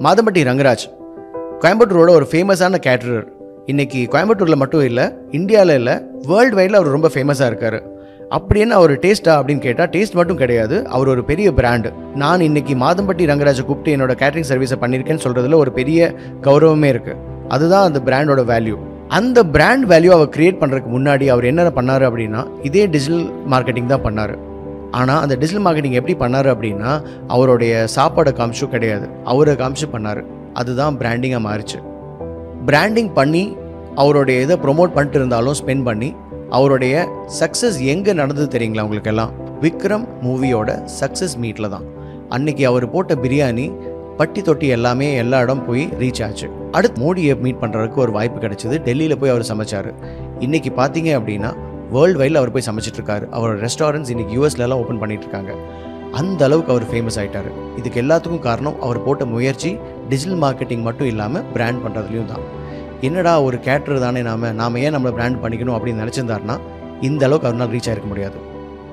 மாதம்பட்டி ரங்கராஜ் கோயம்புத்தூரோட ஒரு ஃபேமஸான கேட்டரர். இன்றைக்கி கோயம்புத்தூரில் மட்டும் இல்லை, இந்தியாவில் இல்லை, வேர்ல்டு வைடில் அவர் ரொம்ப ஃபேமஸாக இருக்கார். அப்படின்னு அவர் டேஸ்ட்டா அப்படின்னு கேட்டால் டேஸ்ட் மட்டும் கிடையாது, அவர் ஒரு பெரிய பிராண்டு. நான் இன்றைக்கி மாதம்பட்டி ரங்கராஜை கூப்பிட்டு என்னோட கேட்டரிங் சர்வீஸை பண்ணியிருக்கேன்னு சொல்கிறதுல ஒரு பெரிய கௌரவமே இருக்குது. அதுதான் அந்த பிராண்டோட வேல்யூ. அந்த பிராண்ட் வேல்யூ அவர் கிரியேட் பண்ணுறதுக்கு முன்னாடி அவர் என்ன பண்ணார் அப்படின்னா, இதே டிஜிட்டல் மார்க்கெட்டிங் தான் பண்ணார். ஆனால் அந்த டிஜிட்டல் மார்க்கெட்டிங் எப்படி பண்ணார் அப்படின்னா, அவருடைய சாப்பாடை காமிச்சும் கிடையாது, அவரை காமிச்சு பண்ணார். அதுதான் பிராண்டிங்காக மாறிச்சு. பிராண்டிங் பண்ணி அவருடைய இதை ப்ரொமோட் பண்ணிட்டு இருந்தாலும் ஸ்பெண்ட் பண்ணி அவருடைய சக்ஸஸ் எங்கே நடந்தது தெரியுங்களா உங்களுக்கெல்லாம்? விக்ரம் மூவியோட சக்ஸஸ் மீட்டில் தான். அன்னைக்கு அவர் போட்ட பிரியாணி பட்டி தொட்டி எல்லாமே எல்லா இடம் போய் ரீச் ஆச்சு. அடுத்து மோடியை மீட் பண்ணுறதுக்கு ஒரு வாய்ப்பு கிடைச்சிது. டெல்லியில் போய் அவர் சமைச்சார். இன்றைக்கி பார்த்தீங்க அப்படின்னா வேர்ல்டு வைடில் அவர் போய் சமைச்சிட்ருக்காரு. அவரோட ரெஸ்டாரண்ட்ஸ் இன்றைக்கி யூஎஸ்லலாம் ஓப்பன் பண்ணிகிட்ருக்காங்க. அந்த அளவுக்கு அவர் ஃபேமஸ் ஆகிட்டார். இதுக்கு எல்லாத்துக்கும் காரணம் அவர் போட்ட முயற்சி டிஜிட்டல் மார்க்கெட்டிங் மட்டும் இல்லாமல் பிராண்ட் பண்ணுறதுலையும் தான். என்னடா ஒரு கேட்டர் தானே, நாம் ஏன் நம்மளை பிராண்ட் பண்ணிக்கணும் அப்படின்னு நினச்சிருந்தாருன்னா இந்த அளவுக்கு அவரால் ரீச் ஆகிருக்க முடியாது.